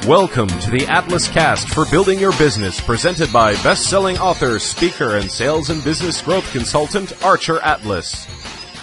Welcome to the Atlas Cast for Building Your Business, presented by best-selling author, speaker, and sales and business growth consultant, Archer Atlas.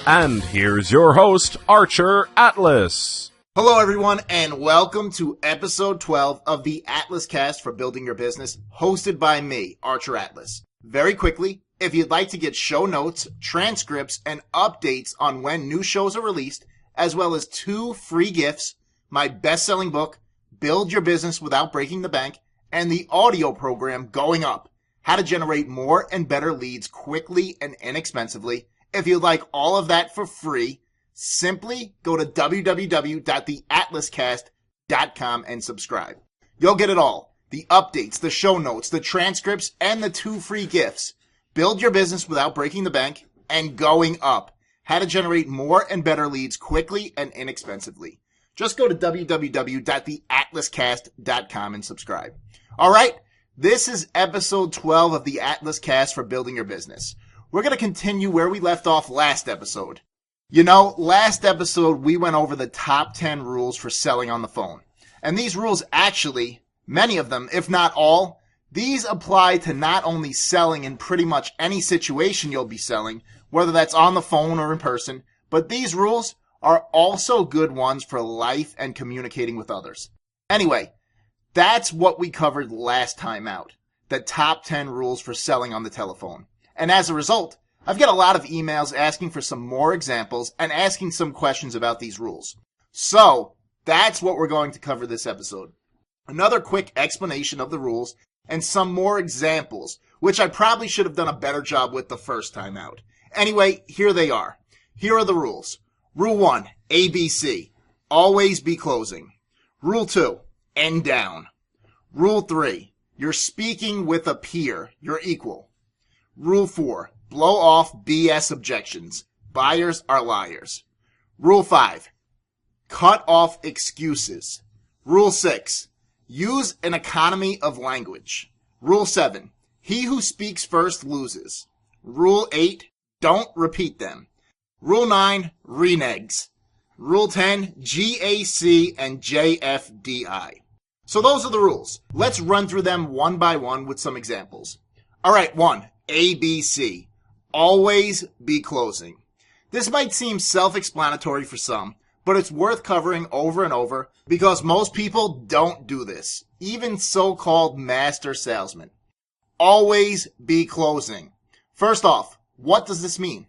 And here's your host, Archer Atlas. Hello, everyone, and welcome to episode 12 of the Atlas Cast for Building Your Business, hosted by me, Archer Atlas. Very quickly, if you'd like to get show notes, transcripts, and updates on when new shows are released, as well as 2 free gifts, my best-selling book, Build Your Business Without Breaking the Bank, and the audio program Going Up, How to Generate More and Better Leads Quickly and Inexpensively. If you'd like all of that for free, simply go to www.theatlascast.com and subscribe. You'll get it all. The updates, the show notes, the transcripts, and the 2 free gifts. Build Your Business Without Breaking the Bank and Going Up, How to Generate More and Better Leads Quickly and Inexpensively. Just go to www.theatlascast.com and subscribe. All right, this is episode 12 of the Atlas Cast for Building Your Business. We're going to continue where we left off last episode. You know, last episode we went over the top 10 rules for selling on the phone. And these rules actually, many of them, if not all, these apply to not only selling in pretty much any situation you'll be selling, whether that's on the phone or in person, but these rules are also good ones for life and communicating with others. Anyway, that's what we covered last time out, the top 10 rules for selling on the telephone. And as a result, I've got a lot of emails asking for some more examples and asking some questions about these rules. So, that's what we're going to cover this episode. Another quick explanation of the rules and some more examples, which I probably should have done a better job with the first time out. Anyway, here they are. Here are the rules. Rule 1, ABC, always be closing. Rule 2, end down. Rule 3, you're speaking with a peer, you're equal. Rule 4, blow off BS objections. Buyers are liars. Rule 5, cut off excuses. Rule 6, use an economy of language. Rule 7, he who speaks first loses. Rule 8, don't repeat them. Rule 9, Reneges. Rule 10, GAC and JFDI. So those are the rules. Let's run through them one by one with some examples. All right, 1, ABC. Always be closing. This might seem self-explanatory for some, but it's worth covering over and over because most people don't do this, even so-called master salesmen. Always be closing. First off, what does this mean?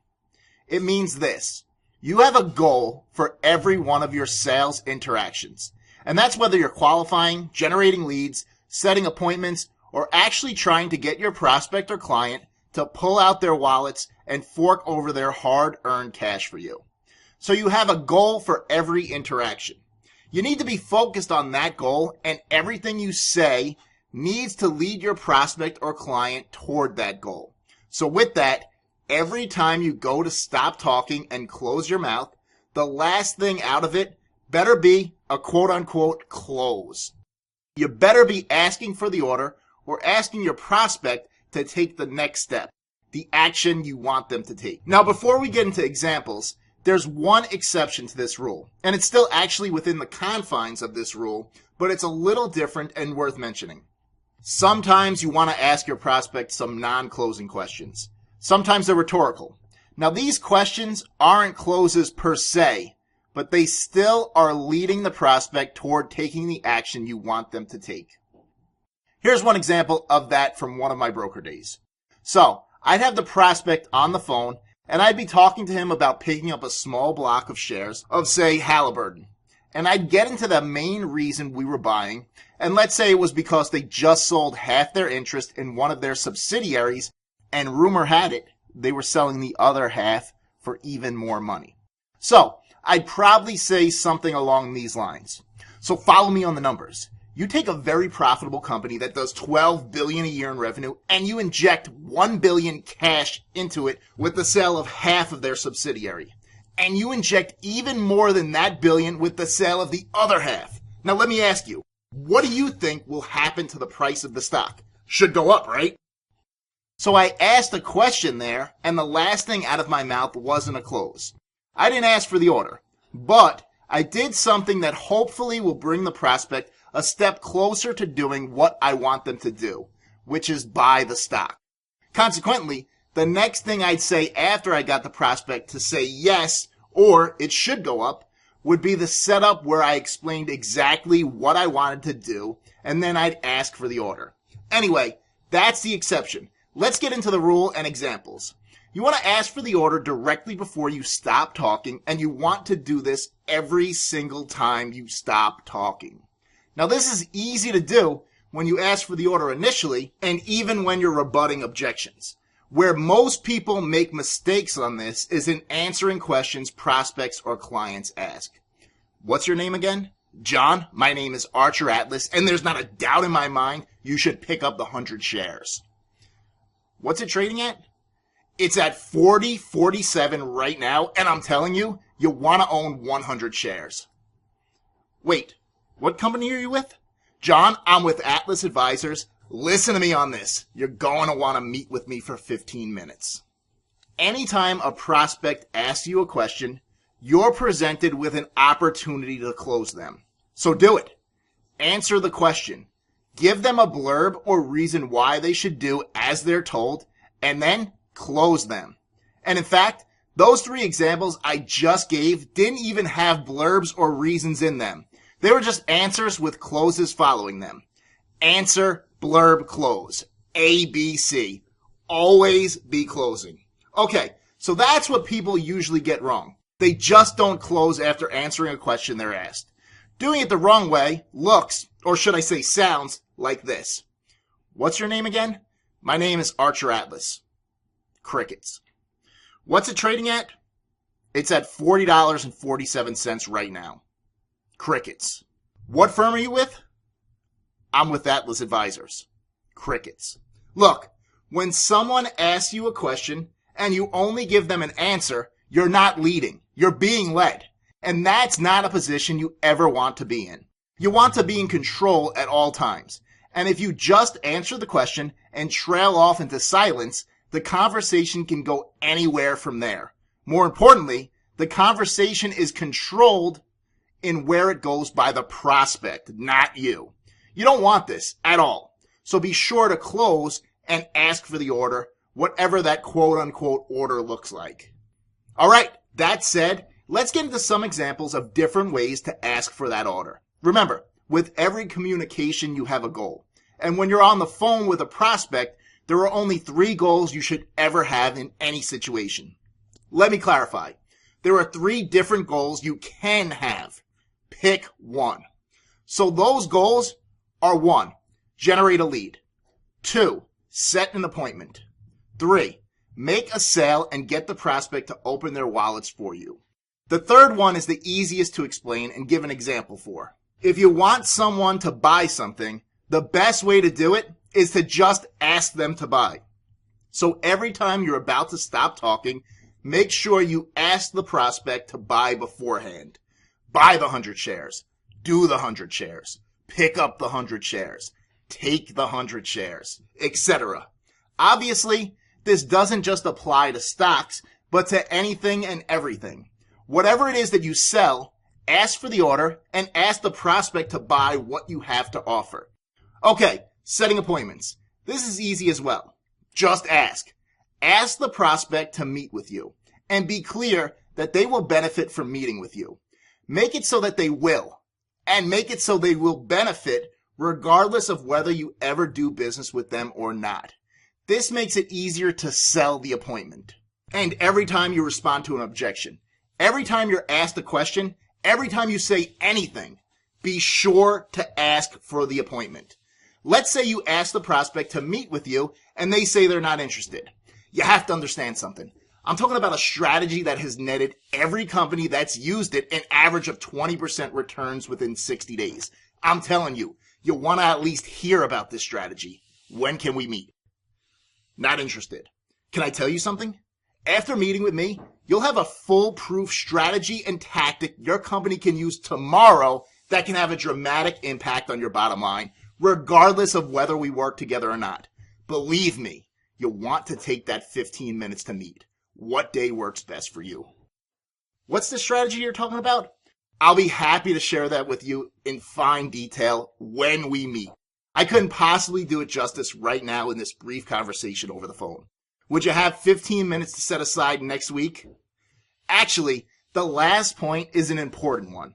It means this. You have a goal for every one of your sales interactions. And that's whether you're qualifying, generating leads, setting appointments, or actually trying to get your prospect or client to pull out their wallets and fork over their hard-earned cash for you. So you have a goal for every interaction. You need to be focused on that goal, and everything you say needs to lead your prospect or client toward that goal. So with that, every time you go to stop talking and close your mouth, the last thing out of it better be a quote-unquote close. You better be asking for the order or asking your prospect to take the next step, the action you want them to take. Now, before we get into examples, there's one exception to this rule, and it's still actually within the confines of this rule, but it's a little different and worth mentioning. Sometimes you want to ask your prospect some non-closing questions. Sometimes they're rhetorical. Now, these questions aren't closes per se, but they still are leading the prospect toward taking the action you want them to take. Here's one example of that from one of my broker days. So, I'd have the prospect on the phone, and I'd be talking to him about picking up a small block of shares of, say, Halliburton. And I'd get into the main reason we were buying, and let's say it was because they just sold half their interest in one of their subsidiaries, and rumor had it, they were selling the other half for even more money. So, I'd probably say something along these lines. So follow me on the numbers. You take a very profitable company that does $12 billion a year in revenue, and you inject $1 billion cash into it with the sale of half of their subsidiary. And you inject even more than that billion with the sale of the other half. Now let me ask you, what do you think will happen to the price of the stock? Should go up, right? So I asked a question there, and the last thing out of my mouth wasn't a close. I didn't ask for the order, but I did something that hopefully will bring the prospect a step closer to doing what I want them to do, which is buy the stock. Consequently, the next thing I'd say after I got the prospect to say yes, or it should go up, would be the setup where I explained exactly what I wanted to do, and then I'd ask for the order. Anyway, that's the exception. Let's get into the rule and examples. You want to ask for the order directly before you stop talking, and you want to do this every single time you stop talking. Now, this is easy to do when you ask for the order initially, and even when you're rebutting objections. Where most people make mistakes on this is in answering questions prospects or clients ask. What's your name again? John, my name is Archer Atlas, and there's not a doubt in my mind you should pick up the 100 shares. What's it trading at? It's at 40.47 right now, and I'm telling you, you want to own 100 shares. Wait, what company are you with? John, I'm with Atlas Advisors. Listen to me on this. You're going to want to meet with me for 15 minutes. Anytime a prospect asks you a question, you're presented with an opportunity to close them. So do it. Answer the question. Give them a blurb or reason why they should do as they're told, and then close them. And in fact, those 3 examples I just gave didn't even have blurbs or reasons in them. They were just answers with closes following them. Answer, blurb, close. A, B, C. Always be closing. Okay, so that's what people usually get wrong. They just don't close after answering a question they're asked. Doing it the wrong way looks, or should I say sounds, like this. What's your name again? My name is Archer Atlas. Crickets. What's it trading at? It's at $40.47 right now. Crickets. What firm are you with? I'm with Atlas Advisors. Crickets. Look, when someone asks you a question and you only give them an answer, you're not leading. You're being led. And that's not a position you ever want to be in. You want to be in control at all times. And if you just answer the question and trail off into silence, the conversation can go anywhere from there. More importantly, the conversation is controlled in where it goes by the prospect, not you. You don't want this at all. So be sure to close and ask for the order, whatever that quote-unquote order looks like. All right, that said, let's get into some examples of different ways to ask for that order. Remember, with every communication, you have a goal. And when you're on the phone with a prospect, there are only 3 goals you should ever have in any situation. Let me clarify. There are 3 different goals you can have. Pick one. So those goals are 1, generate a lead. 2, set an appointment. 3, make a sale and get the prospect to open their wallets for you. The third one is the easiest to explain and give an example for. If you want someone to buy something, the best way to do it is to just ask them to buy. So every time you're about to stop talking, make sure you ask the prospect to buy beforehand. Buy the 100 shares. Do the 100 shares. Pick up the 100 shares. Take the 100 shares, etc. Obviously, this doesn't just apply to stocks, but to anything and everything. Whatever it is that you sell, ask for the order and ask the prospect to buy what you have to offer. Okay, setting appointments. This is easy as well. Just ask. Ask the prospect to meet with you and be clear that they will benefit from meeting with you. Make it so that they will, and make it so they will benefit regardless of whether you ever do business with them or not. This makes it easier to sell the appointment. And every time you respond to an objection, every time you're asked a question, every time you say anything, be sure to ask for the appointment. Let's say you ask the prospect to meet with you and they say they're not interested. You have to understand something. I'm talking about a strategy that has netted every company that's used it an average of 20% returns within 60 days. I'm telling you, you want to at least hear about this strategy. When can we meet? Not interested. Can I tell you something? After meeting with me, you'll have a foolproof strategy and tactic your company can use tomorrow that can have a dramatic impact on your bottom line, regardless of whether we work together or not. Believe me, you'll want to take that 15 minutes to meet. What day works best for you? What's the strategy you're talking about? I'll be happy to share that with you in fine detail when we meet. I couldn't possibly do it justice right now in this brief conversation over the phone. Would you have 15 minutes to set aside next week? Actually, the last point is an important one.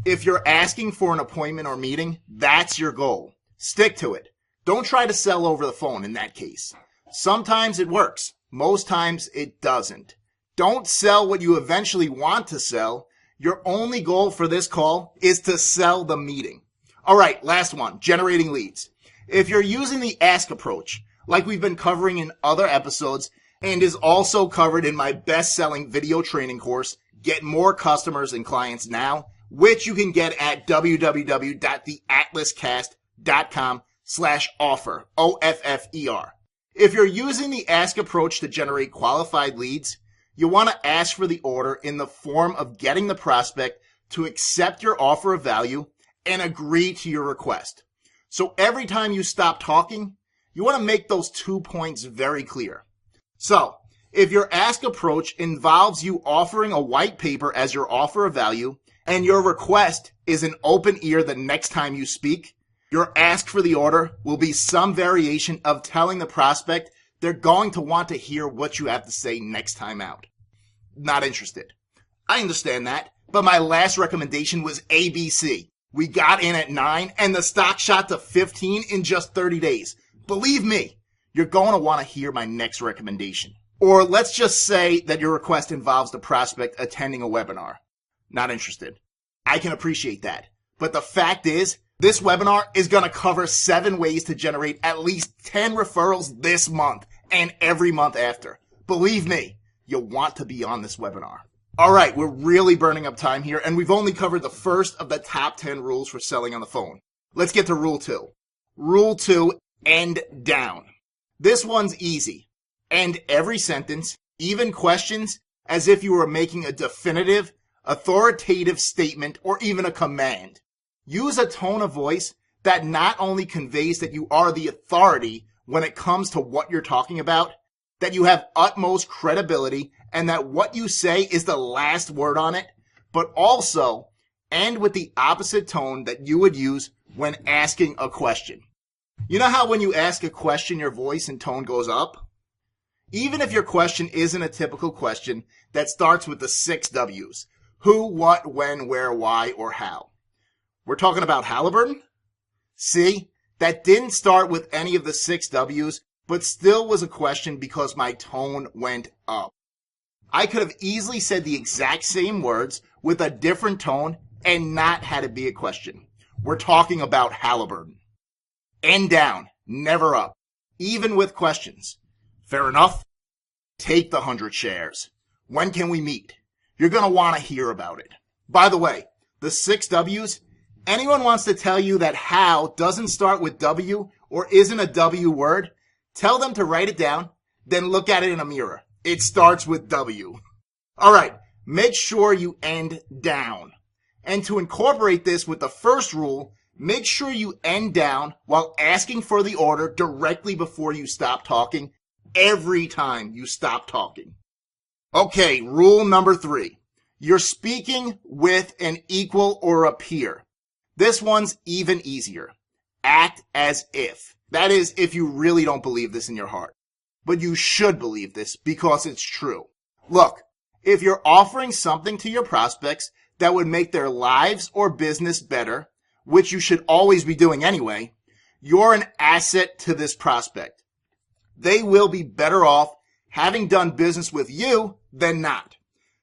If you're asking for an appointment or meeting, that's your goal. Stick to it. Don't try to sell over the phone in that case. Sometimes it works. Most times it doesn't. Don't sell what you eventually want to sell. Your only goal for this call is to sell the meeting. All right, last one, generating leads. If you're using the ask approach, like we've been covering in other episodes and is also covered in my best-selling video training course, Get More Customers and Clients Now, which you can get at www.theatlascast.com/offer, OFFER. If you're using the ask approach to generate qualified leads, you want to ask for the order in the form of getting the prospect to accept your offer of value and agree to your request. So every time you stop talking, you want to make those 2 points very clear. So if your ask approach involves you offering a white paper as your offer of value and your request is an open ear the next time you speak, your ask for the order will be some variation of telling the prospect they're going to want to hear what you have to say next time out. Not interested. I understand that, but my last recommendation was ABC. We got in at 9 and the stock shot to 15 in just 30 days. Believe me, you're going to want to hear my next recommendation. Or let's just say that your request involves the prospect attending a webinar. Not interested. I can appreciate that. But the fact is, this webinar is going to cover 7 ways to generate at least 10 referrals this month and every month after. Believe me, you'll want to be on this webinar. All right, we're really burning up time here, and we've only covered the first of the top 10 rules for selling on the phone. Let's get to Rule 2. Rule 2, end down. This one's easy. End every sentence, even questions, as if you were making a definitive, authoritative statement or even a command. Use a tone of voice that not only conveys that you are the authority when it comes to what you're talking about, that you have utmost credibility, and that what you say is the last word on it, but also end with the opposite tone that you would use when asking a question. You know how when you ask a question, your voice and tone goes up? Even if your question isn't a typical question that starts with the 6 W's, who, what, when, where, why, or how. We're talking about Halliburton? See, that didn't start with any of the 6 W's, but still was a question because my tone went up. I could have easily said the exact same words with a different tone and not had it be a question. We're talking about Halliburton. End down, never up, even with questions. Fair enough? Take the 100 shares. When can we meet? You're going to want to hear about it. By the way, the 6 W's, anyone wants to tell you that how doesn't start with W or isn't a W word, tell them to write it down, then look at it in a mirror. It starts with W. All right, make sure you end down. And to incorporate this with the first rule, make sure you end down while asking for the order directly before you stop talking, every time you stop talking. Okay, rule number 3. You're speaking with an equal or a peer. This one's even easier. Act as if. That is, if you really don't believe this in your heart. But you should believe this because it's true. Look, if you're offering something to your prospects that would make their lives or business better, which you should always be doing anyway, you're an asset to this prospect. They will be better off having done business with you than not.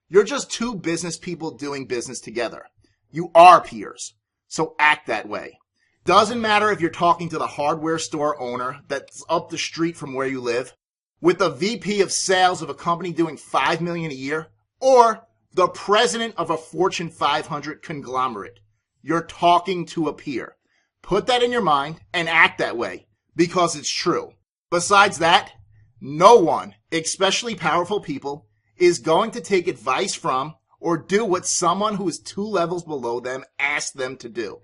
You're just 2 business people doing business together. You are peers, so act that way. Doesn't matter if you're talking to the hardware store owner that's up the street from where you live, with the VP of sales of a company doing $5 million a year, or the president of a Fortune 500 conglomerate. You're talking to a peer. Put that in your mind and act that way because it's true. Besides that, no one, especially powerful people, is going to take advice from or do what someone who is 2 levels below them asks them to do.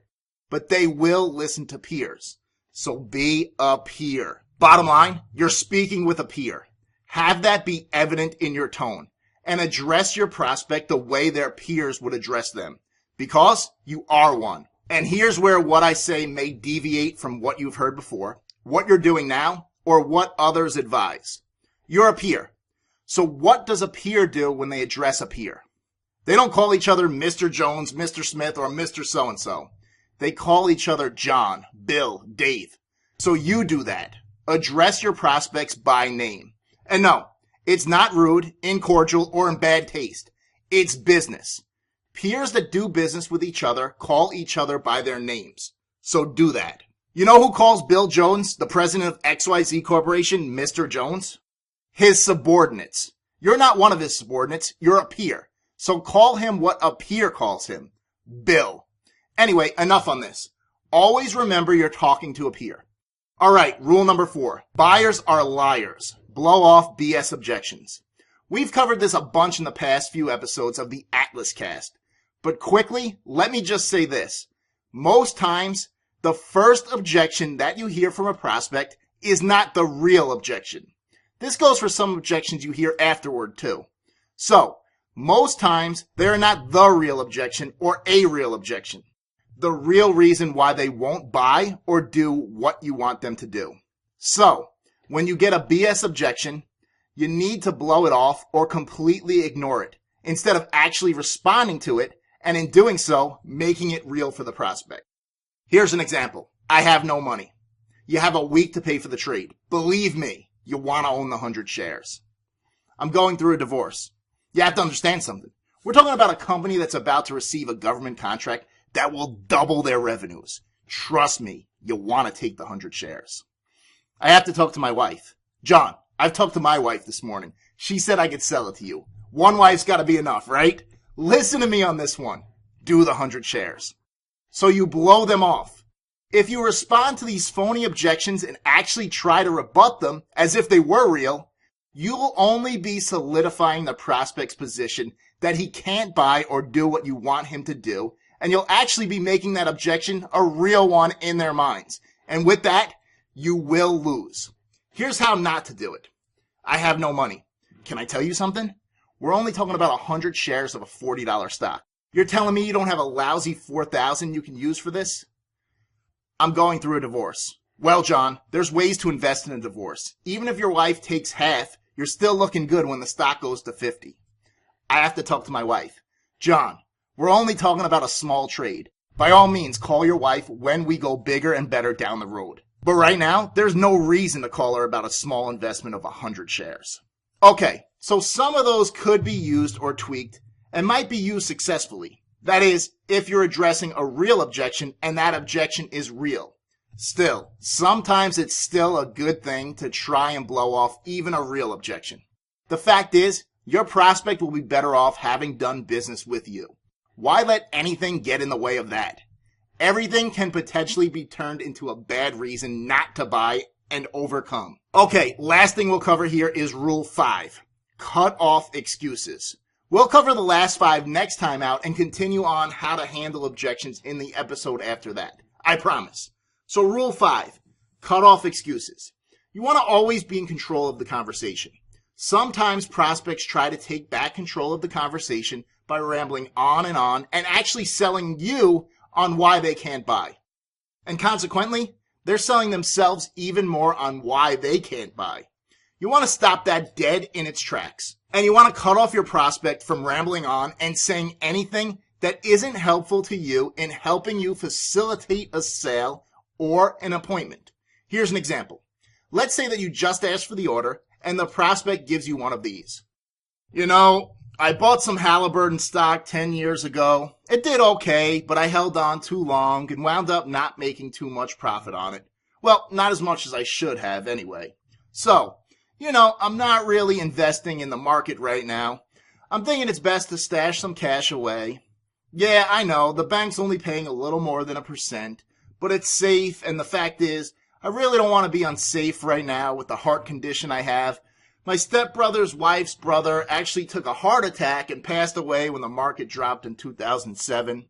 But they will listen to peers. So be a peer. Bottom line, you're speaking with a peer. Have that be evident in your tone and address your prospect the way their peers would address them. Because you are one. And here's where what I say may deviate from what you've heard before, what you're doing now, or what others advise. You're a peer. So what does a peer do when they address a peer? They don't call each other Mr. Jones, Mr. Smith, or Mr. So-and-so. They call each other John, Bill, Dave. So you do that. Address your prospects by name. And no, it's not rude, incordial, or in bad taste. It's business. Peers that do business with each other call each other by their names. So do that. You know who calls Bill Jones, the president of XYZ Corporation, Mr. Jones? His subordinates. You're not one of his subordinates. You're a peer. So call him what a peer calls him. Bill. Anyway, enough on this. Always remember you're talking to a peer. All right, rule number 4. Buyers are liars. Blow off BS objections. We've covered this a bunch in the past few episodes of the Atlas Cast. But quickly, let me just say this. Most times, the first objection that you hear from a prospect is not the real objection. This goes for some objections you hear afterward too. So, most times, they're not the real objection or a real objection. The real reason why they won't buy or do what you want them to do. So, when you get a BS objection, you need to blow it off or completely ignore it instead of actually responding to it and in doing so, making it real for the prospect. Here's an example. I have no money. You have a week to pay for the trade. Believe me, you want to own the 100 shares. I'm going through a divorce. You have to understand something. We're talking about a company that's about to receive a government contract that will double their revenues. Trust me, you want to take the 100 shares. I have to talk to my wife. John, I've talked to my wife this morning. She said I could sell it to you. One wife's got to be enough, right? Listen to me on this one. Do the 100 shares. So you blow them off. If you respond to these phony objections and actually try to rebut them as if they were real, you'll only be solidifying the prospect's position that he can't buy or do what you want him to do, and you'll actually be making that objection a real one in their minds. And with that, you will lose. Here's how not to do it. I have no money. Can I tell you something? We're only talking about 100 shares of a $40 stock. You're telling me you don't have a lousy $4,000 you can use for this? I'm going through a divorce. Well, John, there's ways to invest in a divorce. Even if your wife takes half, you're still looking good when the stock goes to 50. I have to talk to my wife. John, we're only talking about a small trade. By all means, call your wife when we go bigger and better down the road. But right now, there's no reason to call her about a small investment of 100 shares. Okay, so some of those could be used or tweaked and might be used successfully. That is, if you're addressing a real objection and that objection is real. Still, sometimes it's still a good thing to try and blow off even a real objection. The fact is, your prospect will be better off having done business with you. Why let anything get in the way of that? Everything can potentially be turned into a bad reason not to buy and overcome. Okay, last thing we'll cover here is Rule 5. Cut off excuses. We'll cover the last 5 next time out and continue on how to handle objections in the episode after that. I promise. So Rule 5. Cut off excuses. You want to always be in control of the conversation. Sometimes prospects try to take back control of the conversation by rambling on and actually selling you on why they can't buy. And consequently, they're selling themselves even more on why they can't buy. You want to stop that dead in its tracks. And you want to cut off your prospect from rambling on and saying anything that isn't helpful to you in helping you facilitate a sale or an appointment. Here's an example. Let's say that you just asked for the order and the prospect gives you one of these. You know, I bought some Halliburton stock 10 years ago. It did okay, but I held on too long and wound up not making too much profit on it. Well, not as much as I should have anyway. So, you know, I'm not really investing in the market right now. I'm thinking it's best to stash some cash away. Yeah, I know, the bank's only paying a little more than 1%, but it's safe, and the fact is, I really don't want to be unsafe right now with the heart condition I have. My stepbrother's wife's brother actually took a heart attack and passed away when the market dropped in 2007.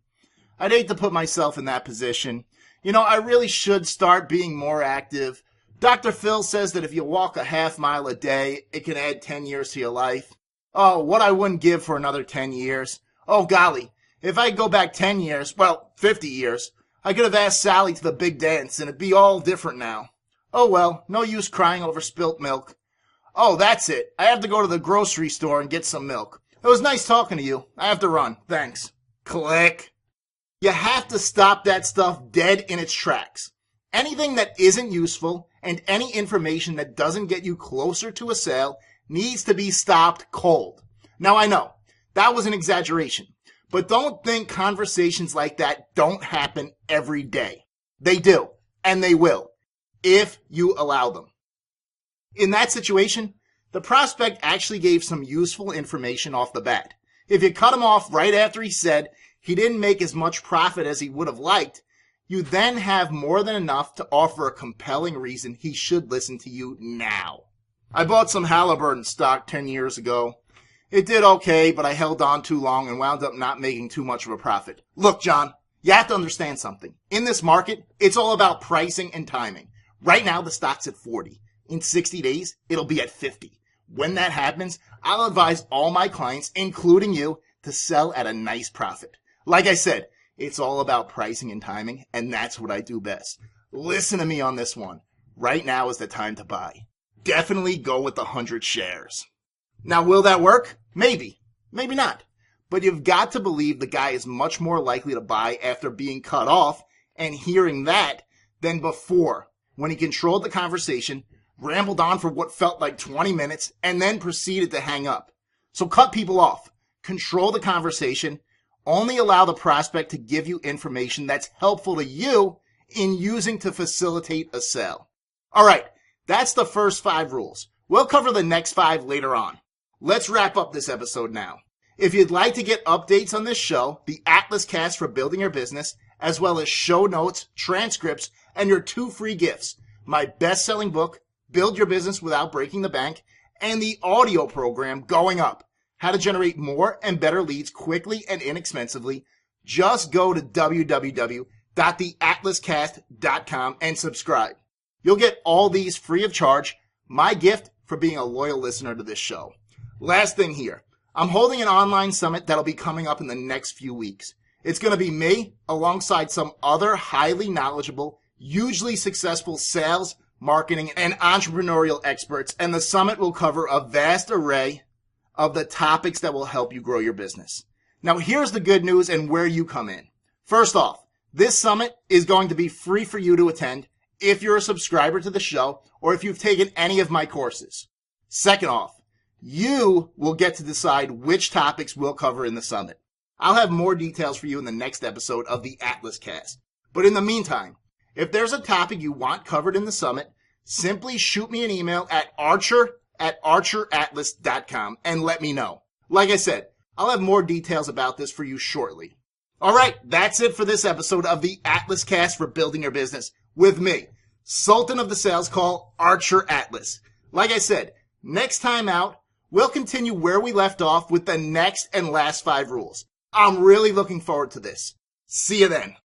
I'd hate to put myself in that position. You know, I really should start being more active. Dr. Phil says that if you walk a half mile a day, it can add 10 years to your life. Oh, what I wouldn't give for another 10 years. Oh, golly. If I go back 10 years, 50 years, I could have asked Sally to the big dance and it'd be all different now. Oh well, no use crying over spilt milk. Oh, that's it. I have to go to the grocery store and get some milk. It was nice talking to you. I have to run. Thanks. Click. You have to stop that stuff dead in its tracks. Anything that isn't useful and any information that doesn't get you closer to a sale needs to be stopped cold. Now I know, that was an exaggeration, but don't think conversations like that don't happen every day. They do, and they will, if you allow them. In that situation, the prospect actually gave some useful information off the bat. If you cut him off right after he said he didn't make as much profit as he would have liked, you then have more than enough to offer a compelling reason he should listen to you now. I bought some Halliburton stock 10 years ago. It did okay, but I held on too long and wound up not making too much of a profit. Look, John, you have to understand something. In this market, it's all about pricing and timing. Right now, the stock's at 40. In 60 days, it'll be at 50. When that happens, I'll advise all my clients, including you, to sell at a nice profit. Like I said, it's all about pricing and timing, and that's what I do best. Listen to me on this one. Right now is the time to buy. Definitely go with the 100 shares. Now, will that work? Maybe. Maybe not. But you've got to believe the guy is much more likely to buy after being cut off and hearing that than before, when he controlled the conversation, rambled on for what felt like 20 minutes, and then proceeded to hang up. So cut people off. Control the conversation. Only allow the prospect to give you information that's helpful to you in using to facilitate a sale. All right, that's the first 5 rules. We'll cover the next 5 later on. Let's wrap up this episode now. If you'd like to get updates on this show, the Atlas Cast for Building Your Business, as well as show notes, transcripts, and your 2 free gifts, my best-selling book, Build Your Business Without Breaking the Bank, and the audio program Going Up, How to Generate More and Better Leads Quickly and Inexpensively, just go to www.theatlascast.com and subscribe. You'll get all these free of charge, my gift for being a loyal listener to this show. Last thing here, I'm holding an online summit that'll be coming up in the next few weeks. It's going to be me alongside some other highly knowledgeable, hugely successful sales, marketing, and entrepreneurial experts, and the summit will cover a vast array of the topics that will help you grow your business. Now, here's the good news and where you come in. First off, this summit is going to be free for you to attend if you're a subscriber to the show or if you've taken any of my courses. Second off, you will get to decide which topics we'll cover in the summit. I'll have more details for you in the next episode of the Atlas Cast. But in the meantime, if there's a topic you want covered in the summit, simply shoot me an email at archer@archeratlas.com and let me know. Like I said, I'll have more details about this for you shortly. All right, that's it for this episode of the Atlas Cast for Building Your Business with me, Sultan of the Sales Call, Archer Atlas. Like I said, next time out, we'll continue where we left off with the next and last 5 rules. I'm really looking forward to this. See you then.